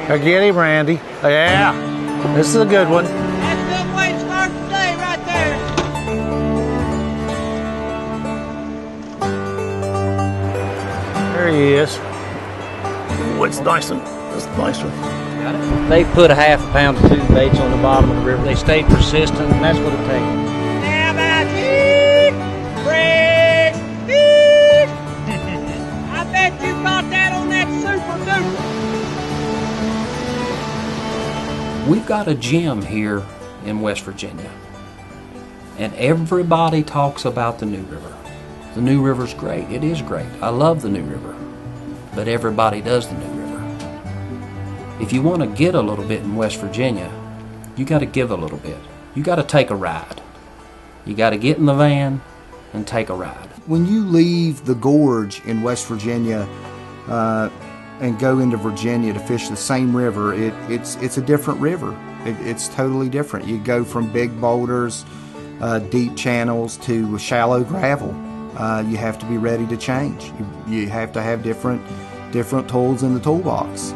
I get him, Randy. Yeah, this is a good one. That's a good way to start the day right there. There he is. Oh, it's nice one. That's a nice one. Got it? They put a half a pound of tube baits on the bottom of the river. They stayed persistent, and that's what it takes. Now about eek, break, eek. I bet you caught that on that super duper. We've got a gym here in West Virginia, and everybody talks about the New River. The New River's great. It is great. I love the New River, but everybody does the New River. If you want to get a little bit in West Virginia, you got to give a little bit. You got to take a ride. You got to get in the van and take a ride. When you leave the gorge in West Virginia and go into Virginia to fish the same river, it's a different river. It's totally different. You go from big boulders, deep channels to shallow gravel. You have to be ready to change. You have to have different tools in the toolbox.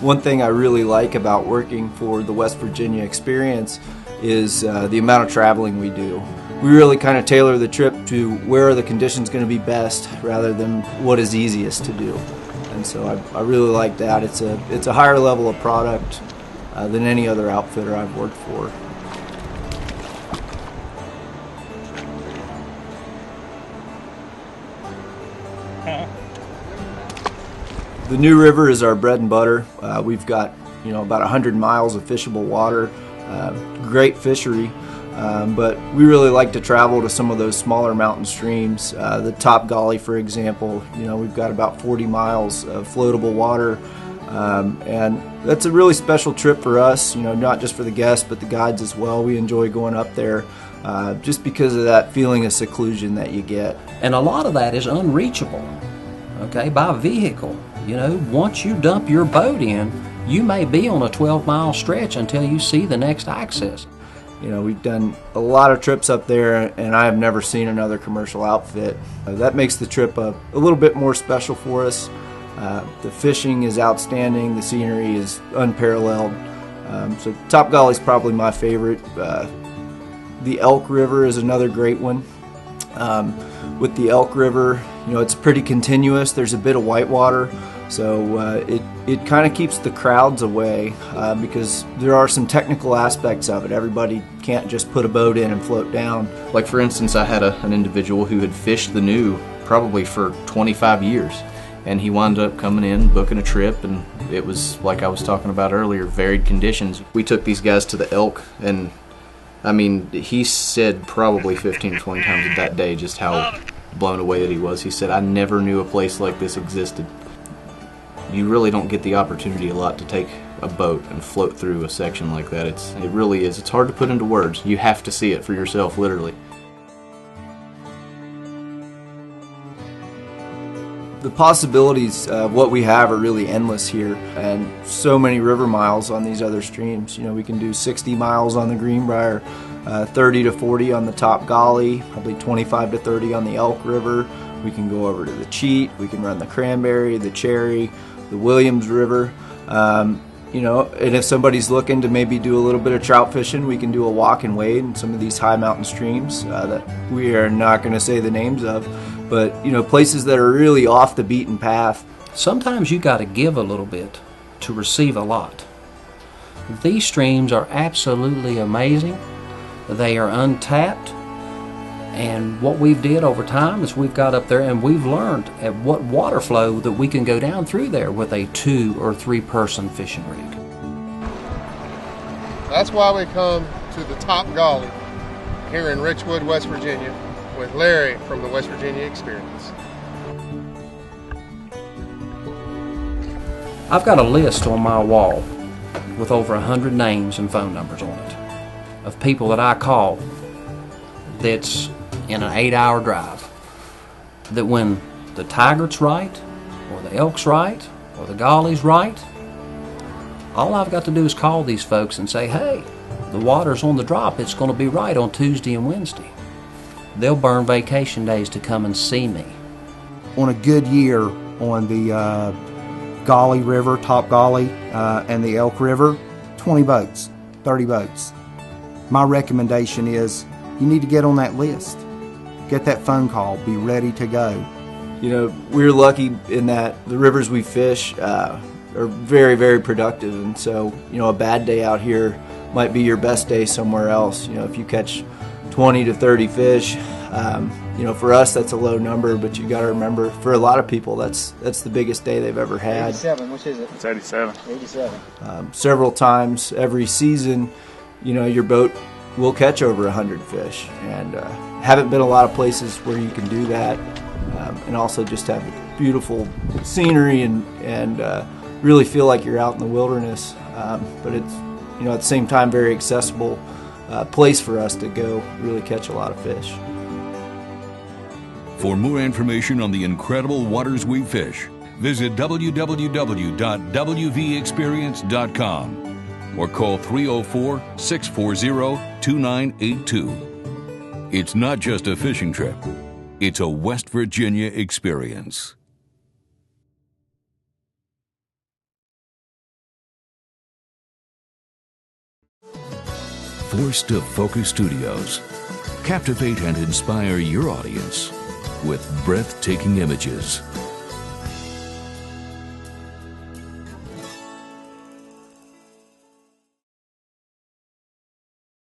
One thing I really like about working for the West Virginia experience is the amount of traveling we do. We really kind of tailor the trip to where are the conditions going to be best rather than what is easiest to do. And so I really like that. It's a higher level of product than any other outfitter I've worked for. The New River is our bread and butter. We've got about 100 miles of fishable water, great fishery, but we really like to travel to some of those smaller mountain streams. The Top Golly, for example, we've got about 40 miles of floatable water, and that's a really special trip for us. Not just for the guests, but the guides as well. We enjoy going up there just because of that feeling of seclusion that you get. And a lot of that is unreachable, okay, by vehicle. Once you dump your boat in, you may be on a 12-mile stretch until you see the next access. We've done a lot of trips up there, and I have never seen another commercial outfit. That makes the trip a little bit more special for us. The fishing is outstanding. The scenery is unparalleled. So Top Golly is probably my favorite. The Elk River is another great one. With the Elk River, it's pretty continuous. There's a bit of whitewater, so it kind of keeps the crowds away because there are some technical aspects of it. Everybody can't just put a boat in and float down. Like for instance, I had an individual who had fished the New probably for 25 years, and he wound up coming in, booking a trip, and it was, like I was talking about earlier, varied conditions. We took these guys to the Elk, and I mean, he said probably 15 or 20 times that day just how blown away that he was. He said, I never knew a place like this existed. You really don't get the opportunity a lot to take a boat and float through a section like that. It really is. It's hard to put into words. You have to see it for yourself, literally. The possibilities of what we have are really endless here, and so many river miles on these other streams. We can do 60 miles on the Greenbrier, 30 to 40 on the Top Golly, probably 25 to 30 on the Elk River. We can go over to the Cheat, we can run the Cranberry, the Cherry, the Williams River. And if somebody's looking to maybe do a little bit of trout fishing, we can do a walk and wade in some of these high mountain streams that we are not going to say the names of. But, places that are really off the beaten path. Sometimes you got to give a little bit to receive a lot. These streams are absolutely amazing. They are untapped. And what we've did over time is we've got up there and we've learned at what water flow that we can go down through there with a 2 or 3 person fishing rig. That's why we come to the Top Golly here in Richwood, West Virginia, with Larry from the West Virginia Experience. I've got a list on my wall with over 100 names and phone numbers on it of people that I call that's in an 8-hour drive, that when the Tigard's right, or the Elk's right, or the Golly's right, all I've got to do is call these folks and say, hey, the water's on the drop, it's going to be right on Tuesday and Wednesday. They'll burn vacation days to come and see me. On a good year on the Gauley River, Top Gauley, and the Elk River, 20 boats, 30 boats. My recommendation is you need to get on that list. Get that phone call, be ready to go. You know, we're lucky in that the rivers we fish are very, very productive, and so, you know, a bad day out here might be your best day somewhere else. You know, if you catch 20 to 30 fish, you know, for us that's a low number, but you got to remember, for a lot of people, that's the biggest day they've ever had. 87, which is it? It's 87. 87. Several times every season, you know, your boat will catch over 100 fish, and haven't been a lot of places where you can do that, and also just have beautiful scenery and really feel like you're out in the wilderness. But it's, you know, at the same time, very accessible place for us to go really catch a lot of fish. For more information on the incredible waters we fish, visit www.wvexperience.com or call 304-640-2982. It's not just a fishing trip, it's a West Virginia experience. Forced to Focus Studios. Captivate and inspire your audience with breathtaking images.